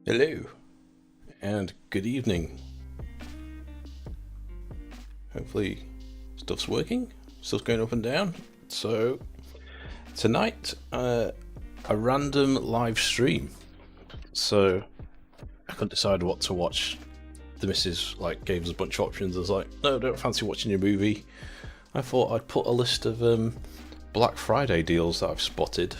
Hello and good evening. Hopefully stuff's working, stuff's going up and down. So tonight a random live stream. So I couldn't decide what to watch. The missus gave us a bunch of options. I was like, no, don't fancy watching your movie. I thought I'd put a list of Black Friday deals that I've spotted.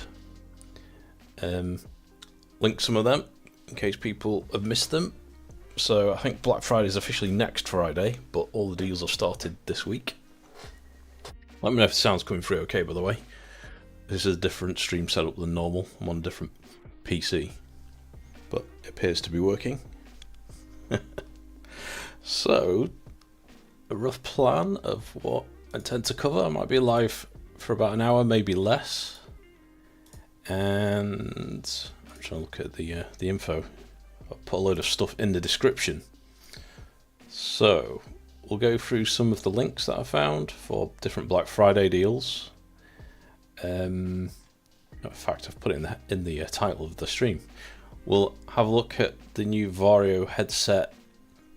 Link some of them in case people have missed them. So I think Black Friday is officially next Friday, but all the deals have started this week. Let me know if the sound's coming through okay, by the way. This is a different stream setup than normal. I'm on a different PC, but it appears to be working. So, a rough plan of what I intend to cover. I might be live for about an hour, maybe less. And I'm trying to look at the info. I'll put a load of stuff in the description. So we'll go through some of the links that I found for different Black Friday deals. In fact, I've put it in the title of the stream. We'll have a look at the new Varjo headset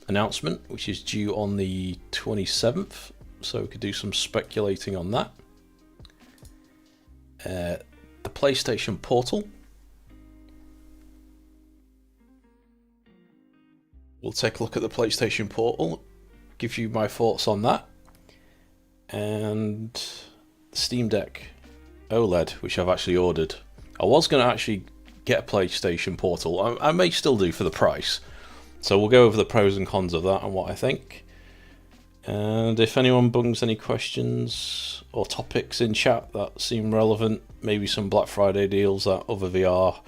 announcement, which is due on the 27th. So we could do some speculating on that. The PlayStation Portal. We'll take a look at the PlayStation Portal, give you my thoughts on that, and the Steam Deck OLED, which I've actually ordered. I was going to actually get a PlayStation Portal. I may still do for the price. So we'll go over the pros and cons of that and what I think. And if anyone bungs any questions or topics in chat that seem relevant, maybe some Black Friday deals that other VR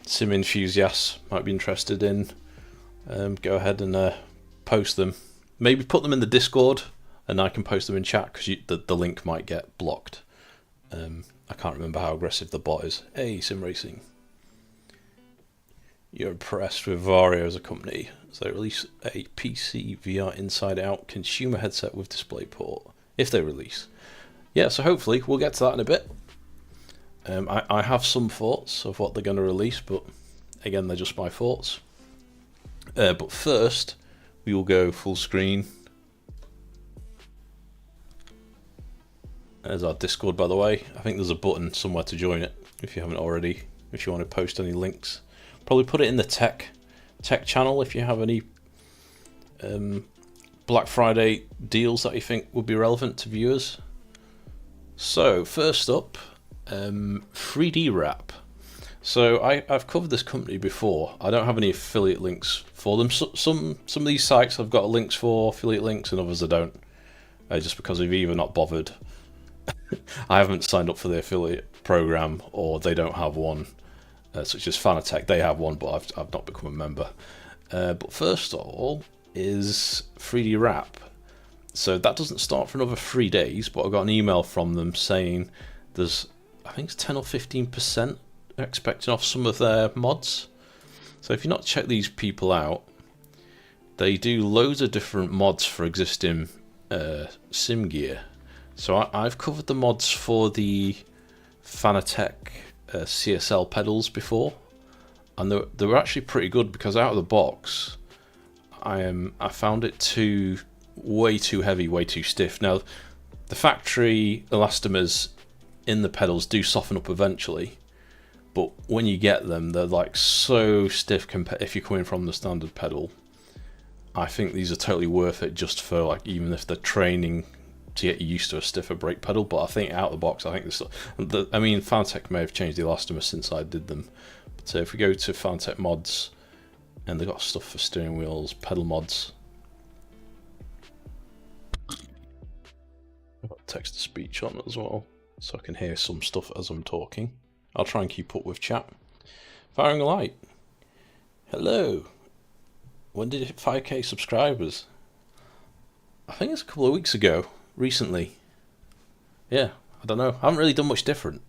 sim enthusiasts might be interested in, go ahead and post them. Maybe put them in the Discord and I can post them in chat, because the link might get blocked. I can't remember how aggressive the bot is. Hey, Sim Racing. You're impressed with Varjo as a company. So they release a PC VR inside out consumer headset with DisplayPort. If they release. Yeah, so hopefully we'll get to that in a bit. I have some thoughts of what they're going to release, but again, they're just my thoughts. But first, we will go full screen. There's our Discord, by the way. I think there's a button somewhere to join it, if you haven't already, if you want to post any links. Probably put it in the tech channel if you have any Black Friday deals that you think would be relevant to viewers. So first up, 3D Wrap. So I've covered this company before. I don't have any affiliate links for them. Some of these sites I've got links for, affiliate links, and others I don't. Just because they've either not bothered, I haven't signed up for the affiliate program, or they don't have one. Such as Fanatec, they have one, but I've not become a member. But first of all is 3D Wrap. So that doesn't start for another 3 days, but I got an email from them saying there's, I think it's 10 or 15% expecting off some of their mods. So if you've not checked these people out, they do loads of different mods for existing sim gear. So I've covered the mods for the Fanatec CSL pedals before, and they were actually pretty good, because out of the box I found it way too heavy, way too stiff. Now the factory elastomers in the pedals do soften up eventually, but when you get them, they're like so stiff if you're coming from the standard pedal. I think these are totally worth it, just for like, even if they're training to get you used to a stiffer brake pedal. But I think out of the box, I think this. I mean, Fanatec may have changed the elastomer since I did them. But if we go to Fanatec mods, and they've got stuff for steering wheels, pedal mods. I've got text to speech on as well, so I can hear some stuff as I'm talking. I'll try and keep up with chat. Firing a light. Hello. When did it hit 5k subscribers? I think it's a couple of weeks ago, recently. Yeah, I don't know. I haven't really done much different.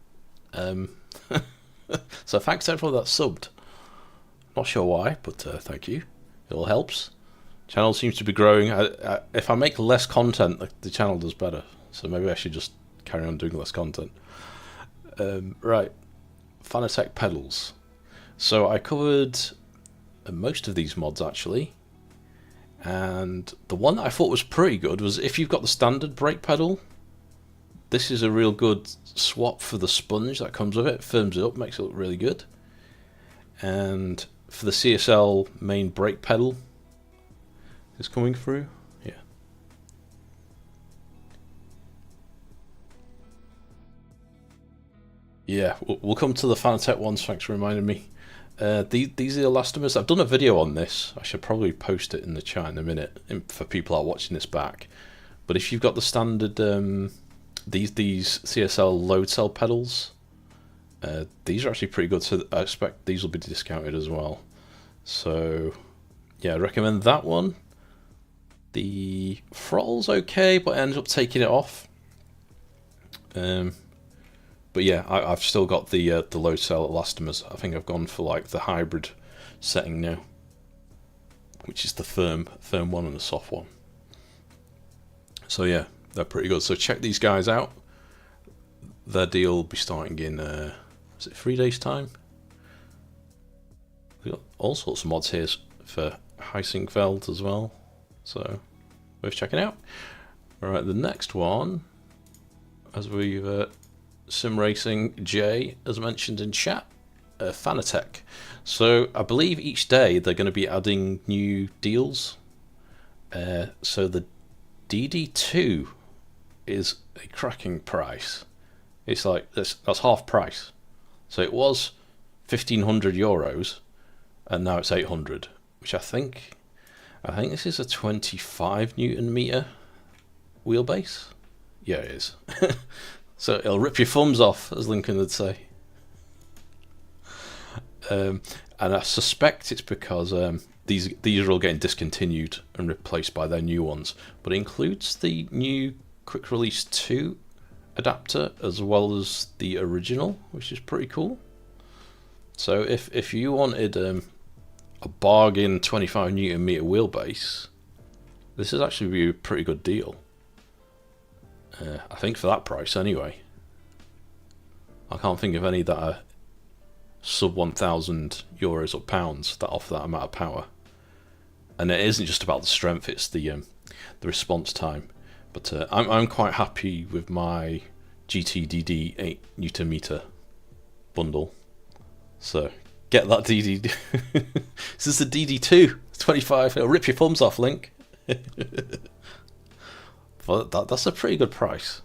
So thanks to everyone that subbed. Not sure why, but thank you. It all helps. Channel seems to be growing. If I make less content, the channel does better. So maybe I should just carry on doing less content. Right, Fanatec pedals. So I covered most of these mods actually, and the one that I thought was pretty good was if you've got the standard brake pedal, this is a real good swap for the sponge that comes with it. Firms it up, makes it look really good. And for the CSL main brake pedal is coming through, yeah. Yeah, we'll come to the Fanatec ones, thanks for reminding me. These are the elastomers. I've done a video on this. I should probably post it in the chat in a minute for people that are watching this back. But if you've got the standard these CSL load cell pedals, these are actually pretty good. So I expect these will be discounted as well. So yeah, I recommend that one. The throttle's okay, but I ended up taking it off. But yeah, I've still got the load cell elastomers. I think I've gone for like the hybrid setting now, which is the firm one and the soft one. So yeah, they're pretty good. So check these guys out. Their deal will be starting in is it 3 days time? We've got all sorts of mods here for Heisingfeld as well, so worth checking out. Alright, the next one, as we've Sim Racing J, as mentioned in chat, Fanatec. So I believe each day they're going to be adding new deals. So the DD2 is a cracking price. It's like that's half price. So it was €1,500, and now it's 800, which I think this is a 25 Newton meter wheelbase. Yeah, it is. So it'll rip your thumbs off, as Lincoln would say. And I suspect it's because these are all getting discontinued and replaced by their new ones. But it includes the new Quick Release 2 adapter as well as the original, which is pretty cool. So if you wanted a bargain 25 Newton meter wheelbase, this is actually be a pretty good deal. I think for that price anyway. I can't think of any that are sub €1,000 or pounds that offer that amount of power. And it isn't just about the strength; it's the response time. But I'm quite happy with my GTDD 8 Nm bundle. So Get that DD. This is the DD2 25. It'll rip your thumbs off, Link. But that's a pretty good price.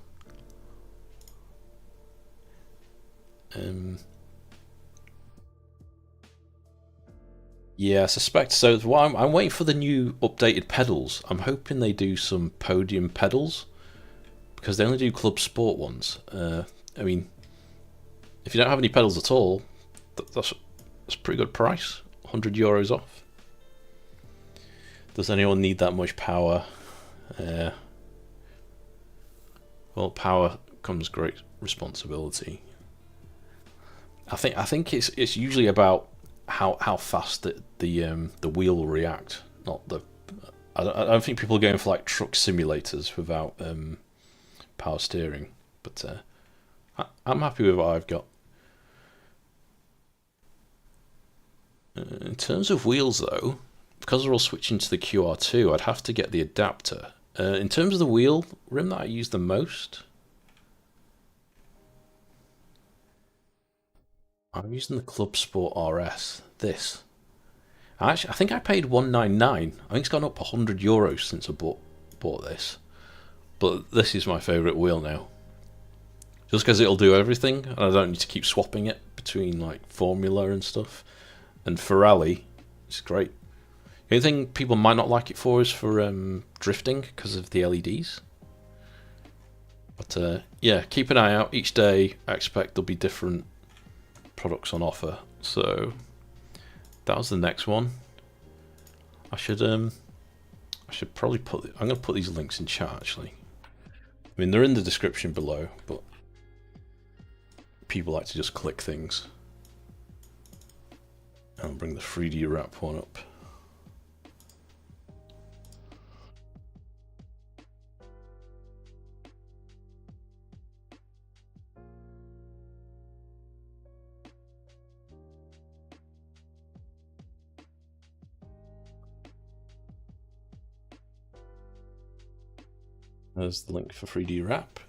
Yeah, I suspect so. Well, I'm waiting for the new updated pedals. I'm hoping they do some podium pedals because they only do club sport ones. I mean, if you don't have any pedals at all, that's a pretty good price. €100 off. Does anyone need that much power? Well, power comes great responsibility. I think it's usually about how fast the wheel will react. Not the. I don't think people are going for like truck simulators without power steering. But I'm happy with what I've got. In terms of wheels, though, because we're all switching to the QR2, I'd have to get the adapter. In terms of the wheel rim that I use the most, I'm using the Club Sport RS. This. Actually, I think I paid $199. I think it's gone up €100 since I bought this. But this is my favourite wheel now. Just because it'll do everything, and I don't need to keep swapping it between like Formula and stuff. And for rally, it's great. The only thing people might not like it for is for drifting because of the LEDs. But yeah, keep an eye out. Each day, I expect there'll be different products on offer. So that was the next one. I should probably I'm going to put these links in chat actually. I mean, they're in the description below, but people like to just click things. I'll bring the 3D wrap one up. There's the link for 3D wrap.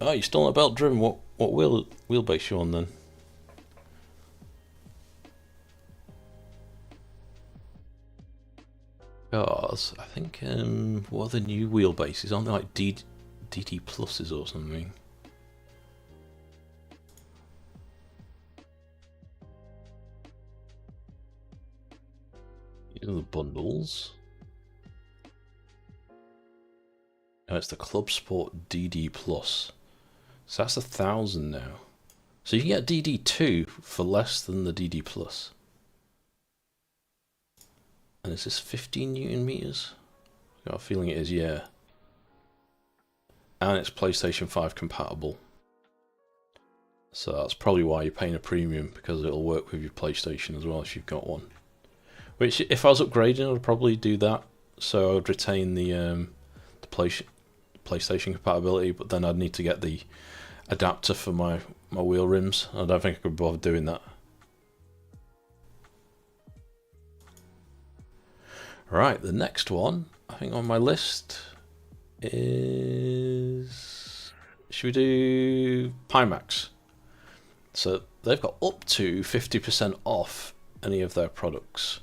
Oh, you're still on a belt driven. What wheelbase you on then? Because I think what are the new wheelbases? Aren't they like DD pluses or something? These are the bundles. No, it's the Club Sport DD Plus. So that's 1,000 now. So you can get DD2 for less than the DD Plus. And is this 15 Newton meters? I've got a feeling it is, yeah. And it's PlayStation 5 compatible. So that's probably why you're paying a premium, because it'll work with your PlayStation as well if you've got one. Which, if I was upgrading, I'd probably do that. So I'd retain the PlayStation compatibility, but then I'd need to get the adapter for my wheel rims. I don't think I could bother doing that. Right, the next one I think on my list is, should we do Pimax? So they've got up to 50% off any of their products.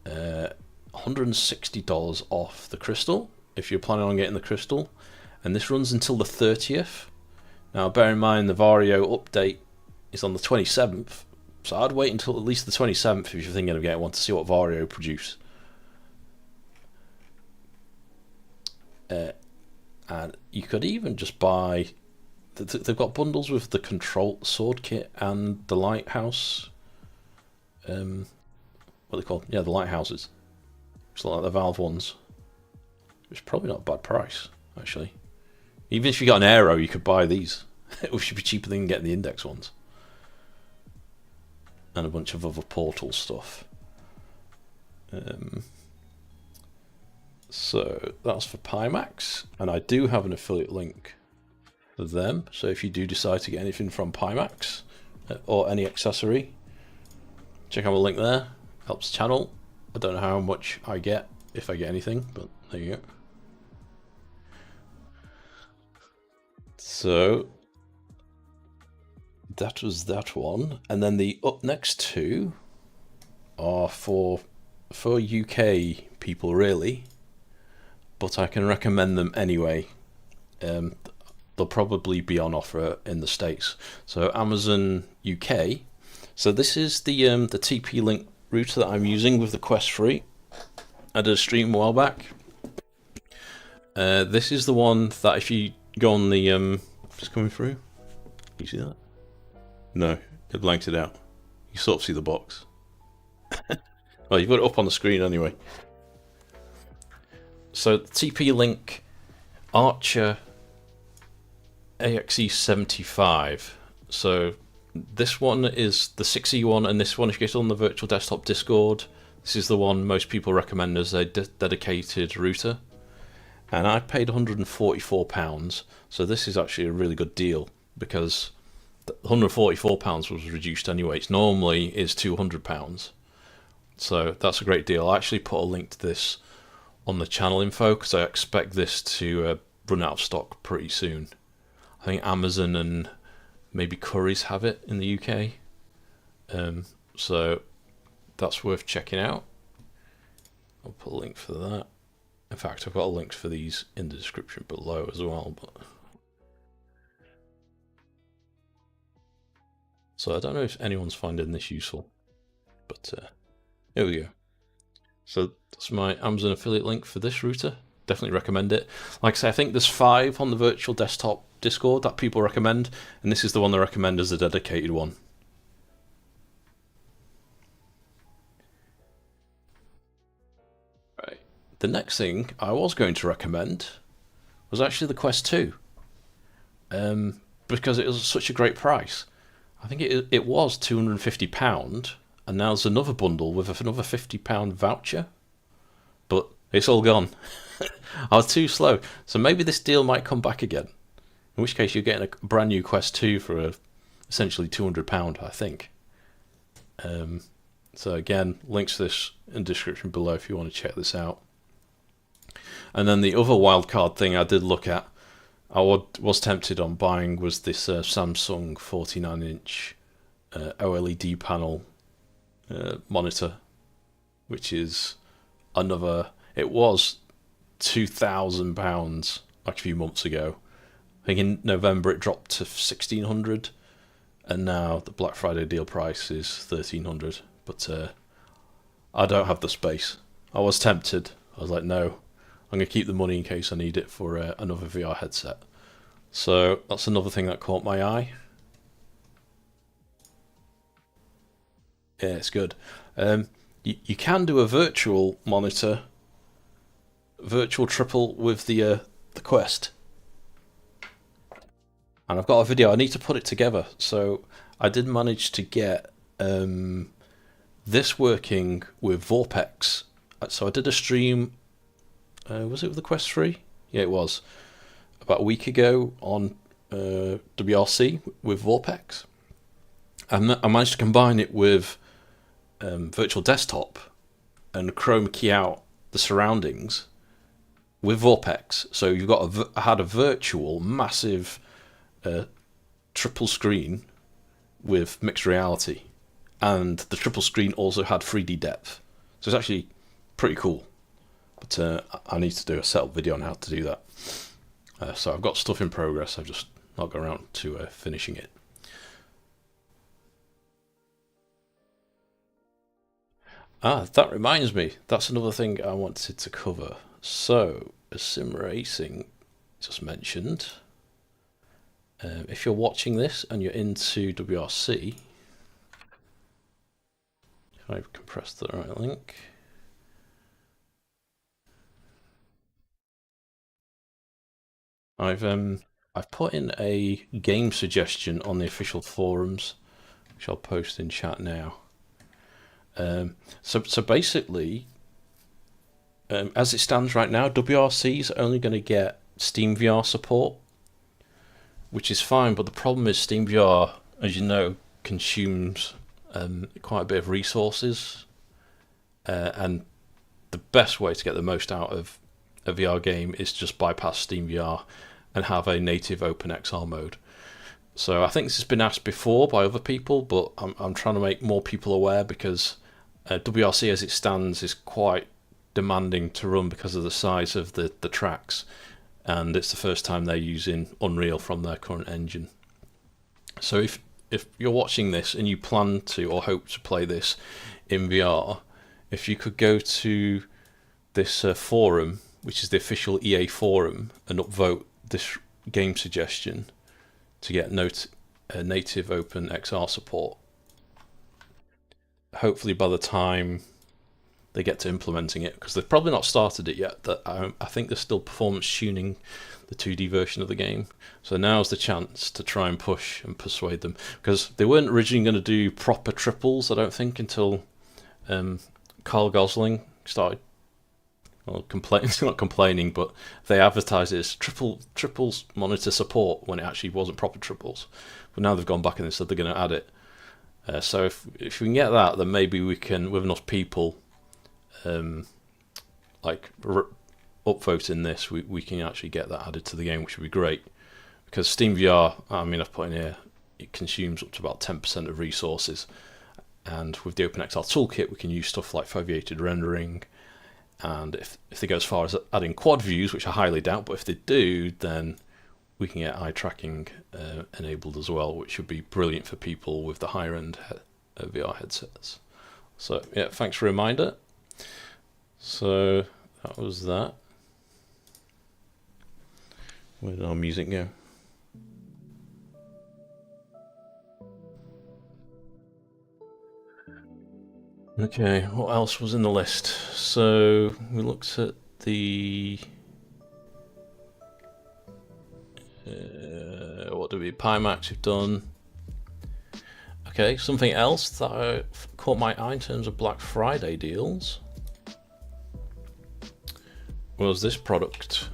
$160 off the crystal if you're planning on getting the crystal, and this runs until the 30th. Now bear in mind the Varjo update is on the 27th, so I'd wait until at least the 27th if you're thinking of getting one to see what Varjo produce. And you could even just buy, they've got bundles with the control sword kit and the lighthouse, what are they called? Yeah, the lighthouses. It's like the Valve ones. It's probably not a bad price, actually. Even if you got an Aero, you could buy these. It should be cheaper than getting the Index ones. And a bunch of other Portal stuff. So that's for Pimax, and I do have an affiliate link for them. So if you do decide to get anything from Pimax or any accessory, check out the link there. Helps the channel. I don't know how much I get if I get anything, but there you go. So that was that one. And then the up next two are for UK people, really. But I can recommend them anyway. They'll probably be on offer in the States. So Amazon UK. So this is the TP-Link router that I'm using with the Quest 3. I did a stream a while back. This is the one that if you go on the just coming through. You see that? No, it blanked it out. You sort of see the box. Well, you've got it up on the screen anyway. So TP-Link Archer AXE75. So this one is the 6E one, and this one, if you get on the virtual desktop Discord, this is the one most people recommend as a dedicated router. And I paid £144, so this is actually a really good deal because £144 was reduced anyway. It's normally is £200, so that's a great deal. I actually put a link to this on the channel info because I expect this to run out of stock pretty soon. I think Amazon and maybe Currys have it in the UK, so that's worth checking out. I'll put a link for that. In fact, I've got a link for these in the description below as well. But so I don't know if anyone's finding this useful, but here we go. So that's my Amazon affiliate link for this router. Definitely recommend it. Like I say, I think there's 5 on the virtual desktop Discord that people recommend, and this is the one they recommend as a dedicated one. Right. The next thing I was going to recommend was actually the Quest 2, because it was such a great price. I think it was £250, and now there's another bundle with another £50 voucher, but it's all gone. I was too slow, so maybe this deal might come back again. In which case, you're getting a brand new Quest 2 for essentially £200, I think. So again, links to this in the description below if you want to check this out. And then the other wildcard thing I did look at, I was tempted on buying, was this Samsung 49-inch OLED panel monitor, which is another. It was £2,000 like a few months ago. I think in November it dropped to 1,600, and now the Black Friday deal price is 1,300. But I don't have the space. I was tempted. I was like, no, I'm going to keep the money in case I need it for another VR headset. So that's another thing that caught my eye. Yeah, it's good. You can do a virtual monitor, virtual triple with the Quest. And I've got a video. I need to put it together. So I did manage to get this working with Vorpex. So I did a stream. Was it with the Quest 3? Yeah, it was. About a week ago on WRC with Vorpex. And I managed to combine it with virtual desktop and chroma key out the surroundings with Vorpex. So you've got I had a virtual massive triple screen with mixed reality, and the triple screen also had 3D depth. So it's actually pretty cool. But I need to do a setup video on how to do that. So I've got stuff in progress. I've just not got around to finishing it. That reminds me. That's another thing I wanted to cover. So, as sim racing just mentioned, if you're watching this and you're into WRC, if I compress the right link, I've put in a game suggestion on the official forums, which I'll post in chat now. So basically, as it stands right now, WRC is only going to get Steam VR support, which is fine. But the problem is Steam VR, as you know, consumes quite a bit of resources, and the best way to get the most out of a VR game is just bypass Steam VR and have a native OpenXR mode. So I think this has been asked before by other people, but I'm trying to make more people aware, because WRC as it stands is quite demanding to run because of the size of the tracks, and it's the first time they're using Unreal from their current engine. So if you're watching this and you plan to or hope to play this in VR, if you could go to this forum, which is the official EA forum, and upvote this game suggestion to get native OpenXR support. Hopefully by the time they get to implementing it, because they've probably not started it yet, that I think they're still performance tuning the 2D version of the game. So now's the chance to try and push and persuade them, because they weren't originally going to do proper triples, I don't think, until Carl Gosling started not complaining, but they advertised it as triples monitor support when it actually wasn't proper triples. But now they've gone back and they said they're going to add it. So if we can get that, then maybe we can, with enough people upvoting this, we can actually get that added to the game, which would be great. Because Steam VR, I mean, I've put in here, it consumes up to about 10% of resources. And with the OpenXR toolkit, we can use stuff like foveated rendering. And if they go as far as adding quad views, which I highly doubt, but if they do, then we can get eye tracking enabled as well, which would be brilliant for people with the higher end VR headsets. So yeah, thanks for a reminder. So that was that. Where did our music go? Okay, what else was in the list? So we looked at the what do we Pimax we've done. Okay, something else that caught my eye in terms of Black Friday deals was this product,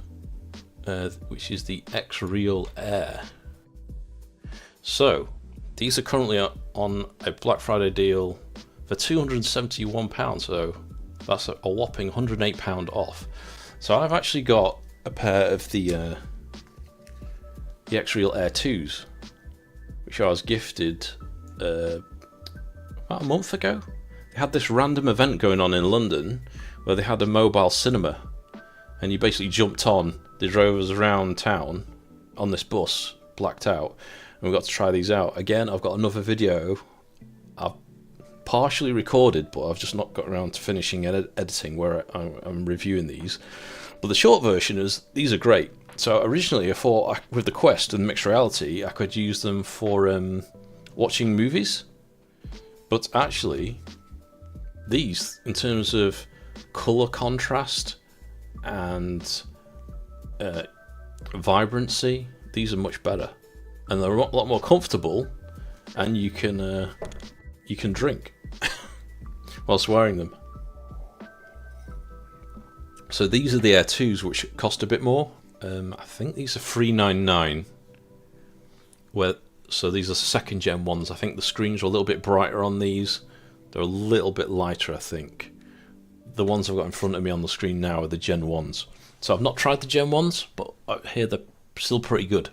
which is the Xreal Air. So these are currently on a Black Friday deal for £271, so that's a whopping £108 off. So I've actually got a pair of the Xreal Air 2s, which I was gifted about a month ago. They had this random event going on in London where they had a mobile cinema, and you basically jumped on, they drove us around town on this bus, blacked out, and we got to try these out. Again, I've got another video I've partially recorded, but I've just not got around to finishing editing, where I'm reviewing these. But the short version is, these are great. So originally I thought with the Quest and mixed reality I could use them for watching movies, but actually these, in terms of colour contrast and vibrancy, these are much better, and they're a lot more comfortable, and you can drink whilst wearing them. So these are the Air 2s, which cost a bit more. I think these are $399. So these are second gen ones. I think the screens are a little bit brighter on these. They're a little bit lighter, I think. The ones I've got in front of me on the screen now are the Gen 1s. So I've not tried the Gen 1s, but I hear they're still pretty good.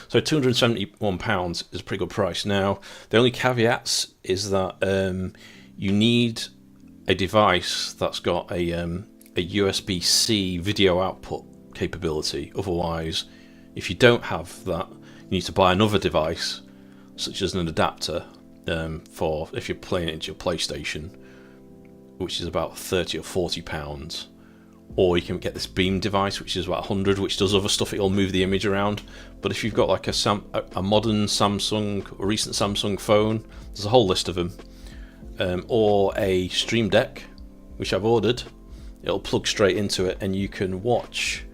So £271 is a pretty good price. Now, the only caveats is that you need a device that's got a USB-C video output capability. Otherwise, if you don't have that, you need to buy another device, such as an adapter, for if you're playing it into your PlayStation, which is about £30 or £40. Or you can get this beam device, which is about 100, which does other stuff. It'll move the image around. But if you've got like a modern Samsung or recent Samsung phone, there's a whole list of them, or a Stream Deck, which I've ordered, it'll plug straight into it, and you can watch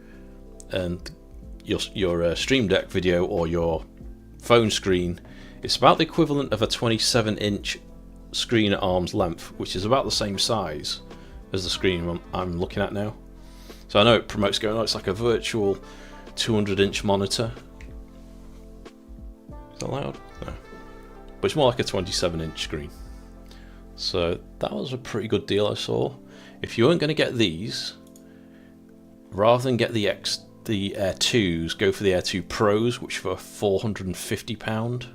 your Stream Deck video or your phone screen. It's about the equivalent of a 27-inch screen at arm's length, which is about the same size as the screen I'm looking at now. So I know it promotes going, oh, it's like a virtual 200-inch monitor. Is that loud? No. But it's more like a 27-inch screen. So that was a pretty good deal I saw. If you weren't going to get these, rather than get the the Air 2s, go for the Air 2 Pros, which are £450.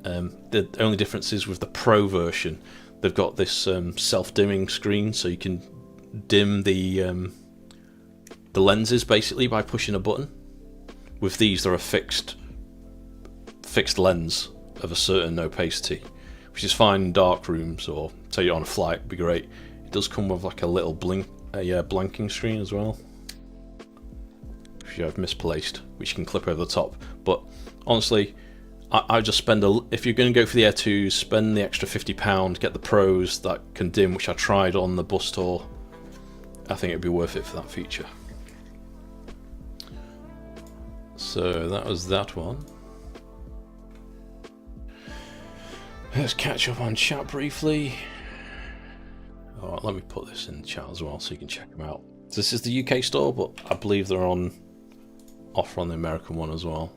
The only difference is with the Pro version, they've got this self-dimming screen, so you can dim the lenses basically by pushing a button. With these, they're a fixed lens of a certain opacity, which is fine in dark rooms or say you're on a flight, would be great. It does come with like a little blanking screen as well, which you have misplaced, which you can clip over the top. But honestly, I just spend if you're going to go for the Air 2s, spend the extra £50, get the Pros that can dim, which I tried on the bus tour. I think it'd be worth it for that feature. So that was that one. Let's catch up on chat briefly. Oh, let me put this in the chat as well so you can check them out. This is the UK store, but I believe they're on offer on the American one as well.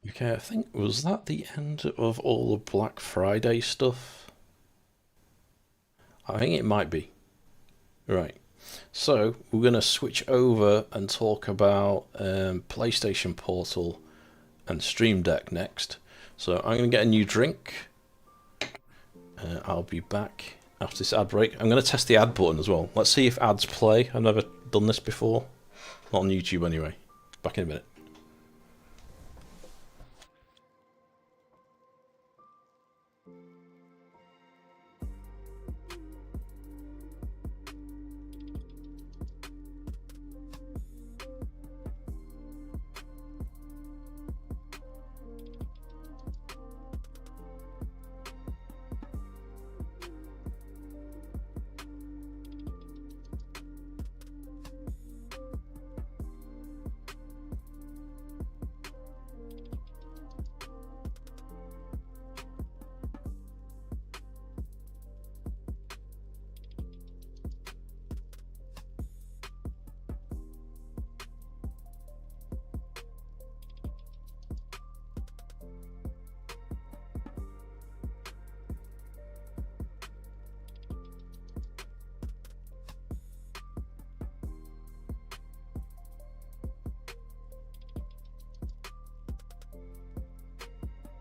Okay, I think, was that the end of all the Black Friday stuff? I think it might be. Right, so we're going to switch over and talk about PlayStation Portal and Stream Deck next. So I'm going to get a new drink. I'll be back after this ad break. I'm going to test the ad button as well. Let's see if ads play. I've never done this before. Not on YouTube anyway. Back in a minute.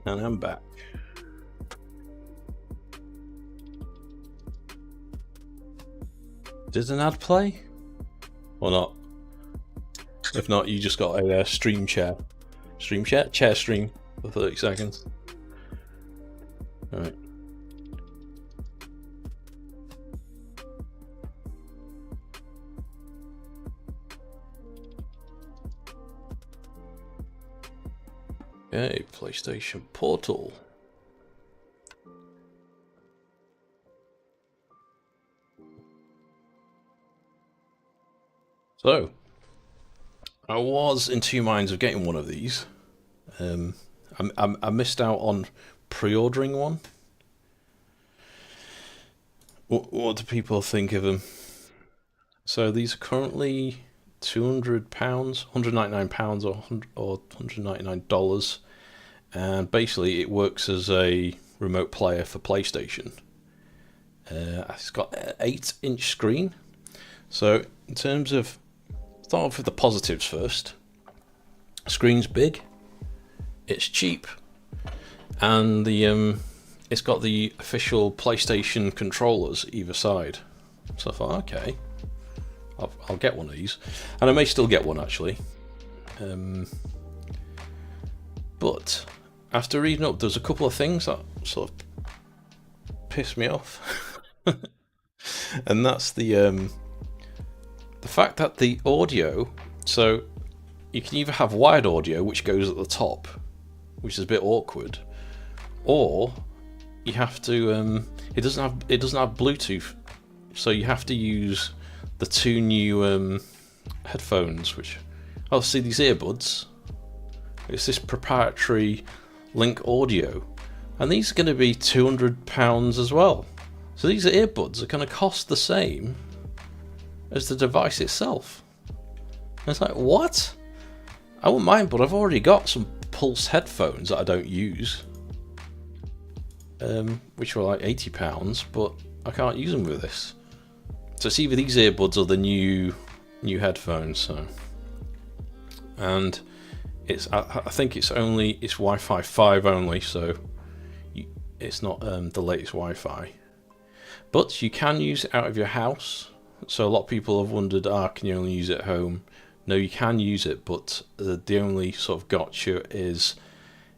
And I'm back. Did an ad play? Or not? If not, you just got a stream share. Stream share? Chair stream for 30 seconds. Alright. Okay, PlayStation Portal. So, I was in two minds of getting one of these. I missed out on pre-ordering one. What do people think of them? So these are currently £200, £199 or $199, and basically it works as a remote player for PlayStation. It's got an 8-inch screen. So in terms of, start off with the positives first. Screen's big, it's cheap, and it's got the official PlayStation controllers either side. So I thought, okay, I'll get one of these, and I may still get one actually. But after reading up, there's a couple of things that sort of pissed me off, and that's the fact that the audio. So you can either have wired audio, which goes at the top, which is a bit awkward, or you have to. It doesn't have Bluetooth, so you have to use the two new headphones, which see these earbuds. It's this proprietary Link Audio, and these are going to be £200 as well. So these earbuds are going to cost the same as the device itself. And it's like, what? I wouldn't mind, but I've already got some Pulse headphones that I don't use. which were like £80, but I can't use them with this. So it's either these earbuds or the new headphones. So, and I think it's Wi-Fi 5 only, so it's not the latest Wi-Fi. But you can use it out of your house. So a lot of people have wondered, can you only use it at home? No, you can use it, but the only sort of gotcha is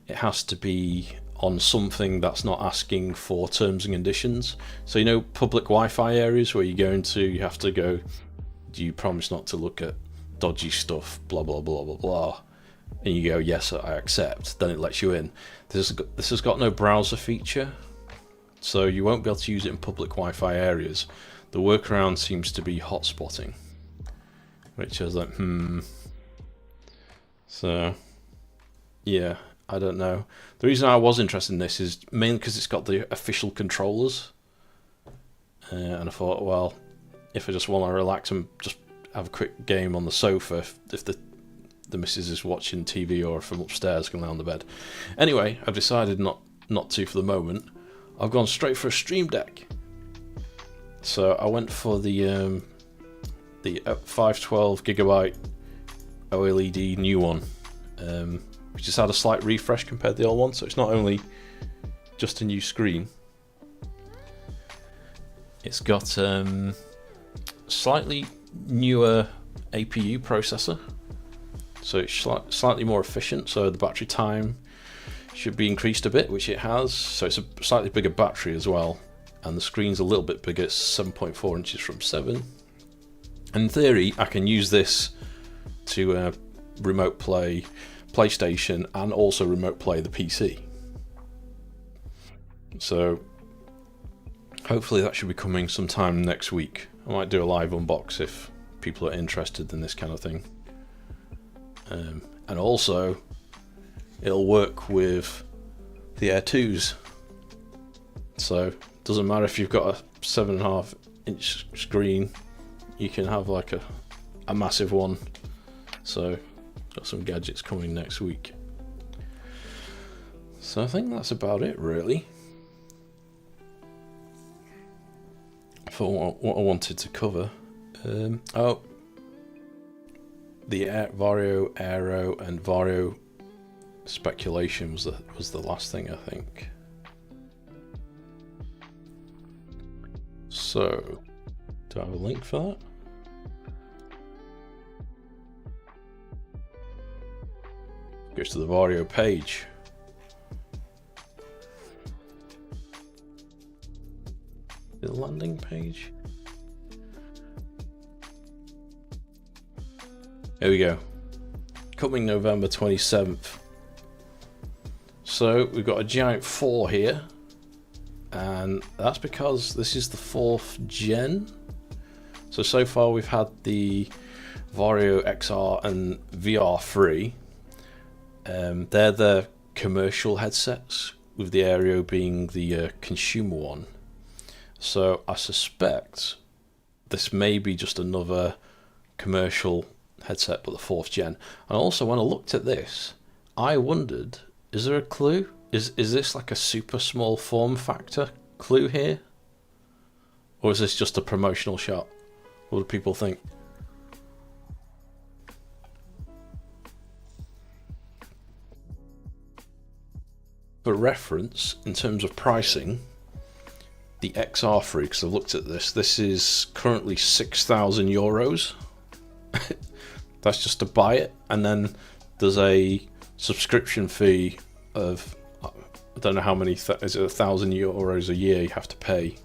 it has to be on something that's not asking for terms and conditions. So you know, public Wi-Fi areas where you go into, you have to go, do you promise not to look at dodgy stuff, blah blah blah blah blah, and you go, yes, I accept, then it lets you in. This has got no browser feature, so you won't be able to use it in public Wi-Fi areas. The workaround seems to be hotspotting, which is like, So, yeah, I don't know. The reason I was interested in this is mainly because it's got the official controllers. And I thought, well, if I just want to relax and just have a quick game on the sofa, if the missus is watching TV or if I'm upstairs, can lay on the bed. Anyway, I've decided not to for the moment. I've gone straight for a Stream Deck. So I went for the 512GB OLED new one, which has had a slight refresh compared to the old one. So it's not only just a new screen, it's got slightly newer APU processor, so it's slightly more efficient. So the battery time should be increased a bit, which it has. So it's a slightly bigger battery as well, and the screen's a little bit bigger. It's 7.4 inches from 7. In theory, I can use this to remote play PlayStation and also remote play the PC. So hopefully that should be coming sometime next week. I might do a live unbox if people are interested in this kind of thing. And also, it'll work with the Air 2s. So it doesn't matter if you've got a 7.5 inch screen, you can have like a massive one. So got some gadgets coming next week. So I think that's about it really for what I wanted to cover. The Varjo Aero and Varjo speculation was the last thing, I think. So, do I have a link for that? Goes to the Varjo page. The landing page. There we go. Coming November 27th. So we've got a giant 4 here, and that's because this is the 4th gen. So far we've had the Varjo XR and VR 3. They're the commercial headsets, with the Aero being the consumer one. So I suspect this may be just another commercial headset, but the 4th gen. And also, when I looked at this, I wondered, is there a clue? Is this like a super small form factor clue here? Or is this just a promotional shot? What do people think? For reference, in terms of pricing, the XR3, because I've looked at this is currently €6,000. That's just to buy it, and then there's a subscription fee of, I don't know how many, is it €1,000 a year you have to pay.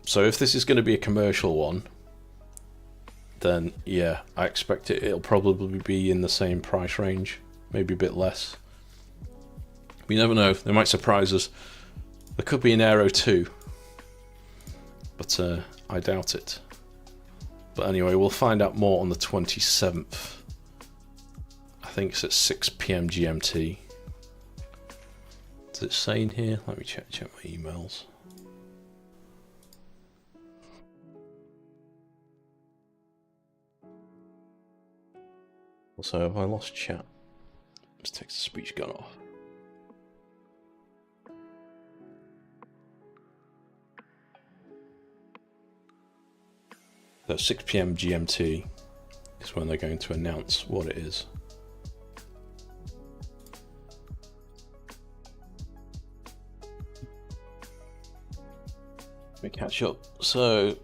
So if this is going to be a commercial one, then yeah, I expect it'll probably be in the same price range, maybe a bit less. We never know, they might surprise us. There could be an Aero 2, but I doubt it. But anyway, we'll find out more on the 27th. I think it's at 6 PM GMT. Does it say in here? Let me check my emails. Also, have I lost chat? This text to speech gone off. So 6 PM GMT is when they're going to announce what it is. Let me catch up. So,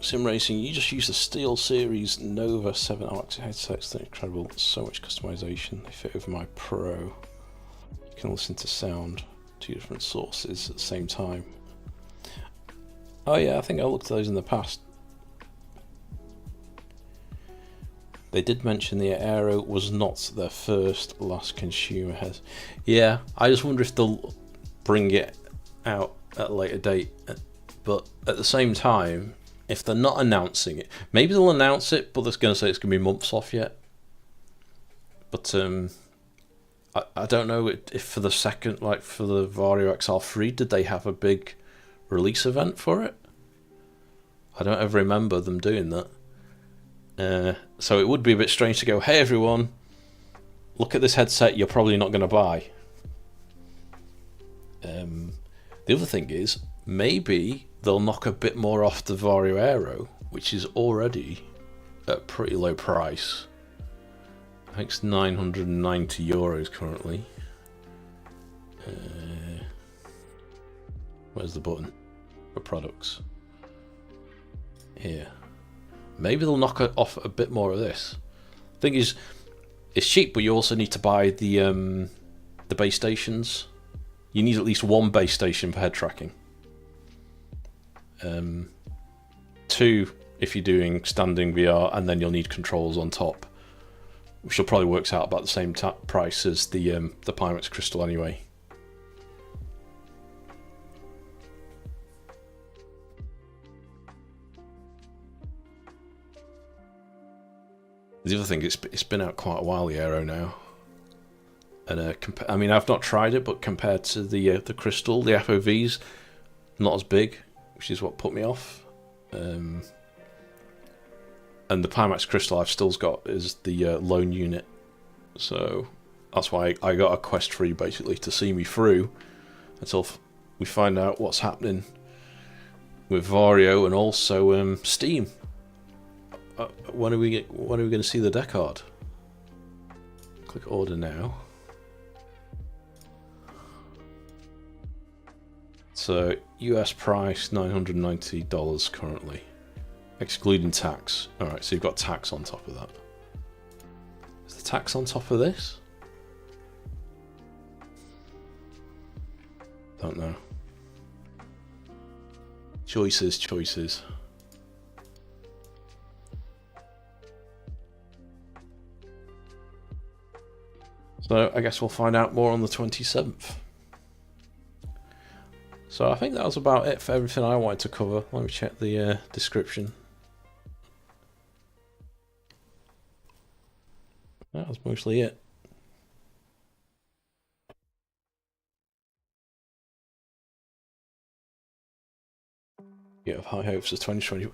sim racing, you just use the Steel Series Nova 7 Alexa headsets. They're incredible. So much customization. They fit over my Pro. You can listen to sound, 2 different sources at the same time. Oh yeah, I think I looked at those in the past. They did mention the Aero was not their first last consumer head. Yeah, I just wonder if they'll bring it out at a later date. But at the same time, if they're not announcing it, maybe they'll announce it, but they're going to say it's going to be months off yet. But I don't know if for the second, like for the Varjo XR 3, did they have a big release event for it? I don't ever remember them doing that. So it would be a bit strange to go, hey everyone, look at this headset you're probably not going to buy. The other thing is, maybe they'll knock a bit more off the Varjo Aero, which is already at a pretty low price. I think it's €990 currently. Where's the button for products? Here. Maybe they'll knock off a bit more of this. Thing is, it's cheap, but you also need to buy the base stations. You need at least one base station for head tracking. 2 if you're doing standing VR, and then you'll need controls on top, which will probably works out about the same price as the Pimax Crystal anyway. The other thing, it's been out quite a while, the Aero now, and I mean I've not tried it, but compared to the Crystal, the FOV's not as big, which is what put me off. And the Pimax Crystal I've still got is the lone unit, so that's why I got a Quest 3 basically to see me through until we find out what's happening with Varjo and also Steam. When are we going to see the deck card? Click order now. So US price $990 currently, excluding tax. Alright, so you've got tax on top of that. Is the tax on top of this? Don't know. Choices. So I guess we'll find out more on the 27th. So I think that was about it for everything I wanted to cover. Let me check the description. That was mostly it. You have high hopes for 2020.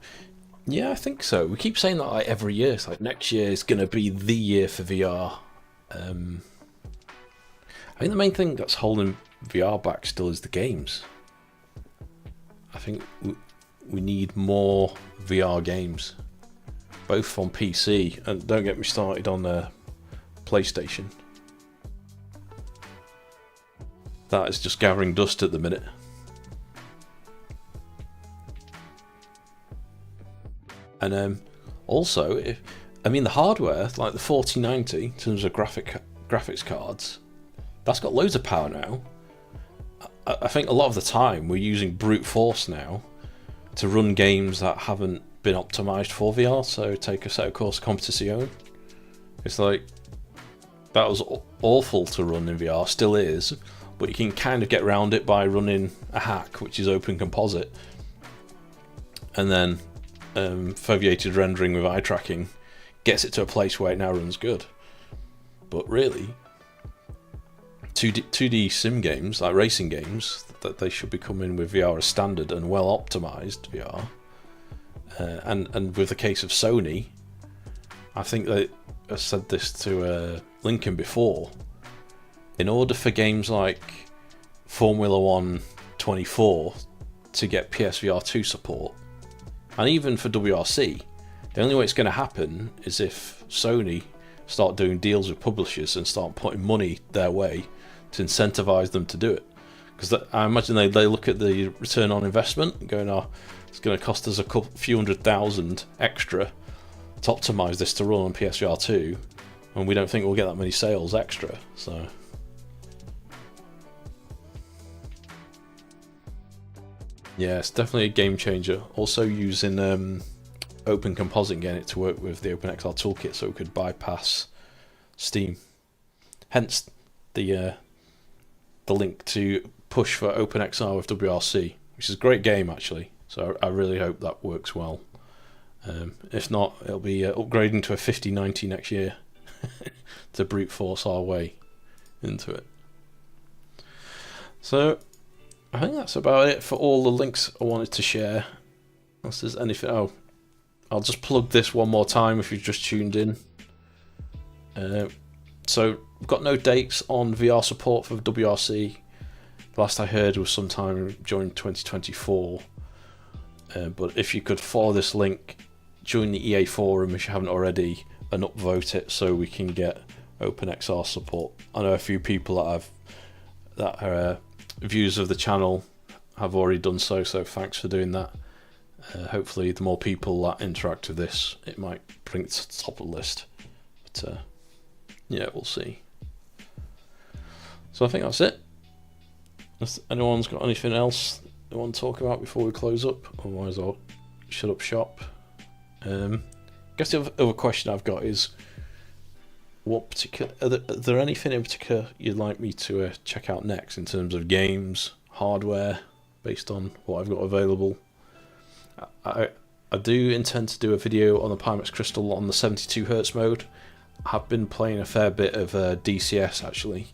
Yeah, I think so. We keep saying that like every year. It's like next year is going to be the year for VR. I think the main thing that's holding VR back still is the games. I think we need more VR games, both on PC, and don't get me started on PlayStation. That is just gathering dust at the minute. And also, the hardware, like the 4090, in terms of graphics cards, that's got loads of power now. I think a lot of the time we're using brute force now to run games that haven't been optimized for VR. So take a set of Corsa Competizione. It's like, that was awful to run in VR, still is, but you can kind of get around it by running a hack, which is Open Composite, and then foveated rendering with eye tracking gets it to a place where it now runs good. But really, 2D sim games, like racing games, that they should be coming with VR as standard and well optimized VR. And with the case of Sony, I think they said this to Lincoln before. In order for games like Formula 1 24 to get PSVR 2 support, and even for WRC, The only way it's going to happen is if Sony start doing deals with publishers and start putting money their way to incentivize them to do it. Because I imagine they look at the return on investment and going, oh, it's going to cost us a few $100,000 extra to optimize this to run on PSVR 2, and we don't think we'll get that many sales extra. So yeah, it's definitely a game changer. Also using Open Composite, getting it to work with the OpenXR toolkit so we could bypass Steam. Hence the link to push for OpenXR with WRC, which is a great game actually. So I really hope that works well. If not, it'll be upgrading to a 5090 next year to brute force our way into it. So I think that's about it for all the links I wanted to share. Unless there's anything, I'll just plug this one more time if you've just tuned in. So we've got no dates on VR support for WRC. The last I heard was sometime during 2024. But if you could follow this link, join the EA forum if you haven't already, and upvote it so we can get OpenXR support. I know a few people that are viewers of the channel have already done so, so thanks for doing that. Hopefully the more people that interact with this, it might bring it to the top of the list. But yeah, we'll see. So I think that's it. If anyone's got anything else they want to talk about before we close up, otherwise I'll shut up shop. I guess the other question I've got is, what particular are there anything in particular you'd like me to check out next in terms of games, hardware, based on what I've got available? I do intend to do a video on the Pimax Crystal on the 72Hz mode. I have been playing a fair bit of DCS actually,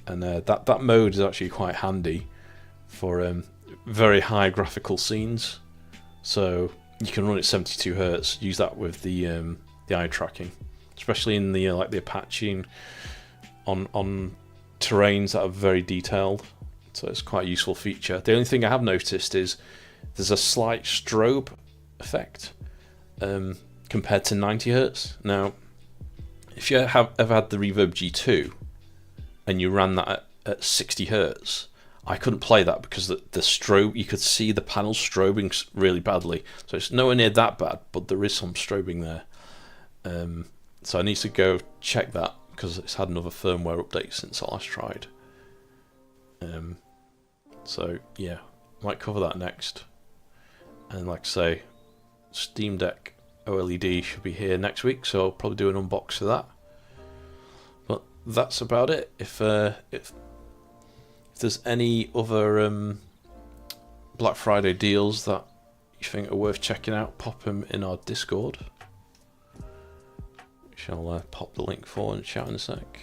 and that mode is actually quite handy for very high graphical scenes. So you can run it 72Hz, use that with the eye tracking, especially in the like the Apache on terrains that are very detailed. So it's quite a useful feature. The only thing I have noticed is there's a slight strobe effect compared to 90Hz. Now, if you have ever had the Reverb G2 and you ran that at 60Hz, I couldn't play that because the strobe, you could see the panels strobing really badly. So it's nowhere near that bad, but there is some strobing there. So I need to go check that because it's had another firmware update since I last tried. So yeah, might cover that next. And like I say, Steam Deck OLED should be here next week, so I'll probably do an unbox of that. But that's about it. If there's any other Black Friday deals that you think are worth checking out, pop them in our Discord, which I'll pop the link for and chat in a sec.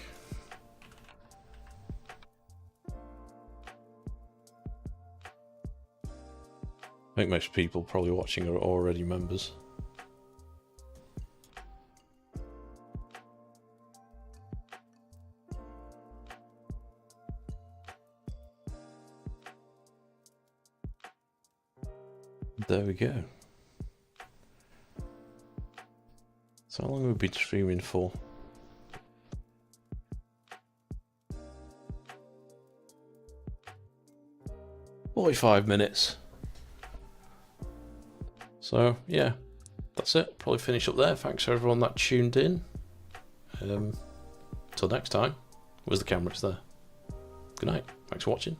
I think most people probably watching are already members. There we go. So how long have we been streaming for? $45 minutes. So yeah, that's it. Probably finish up there. Thanks for everyone that tuned in. Till next time. Where's the camera? It's there. Good night. Thanks for watching.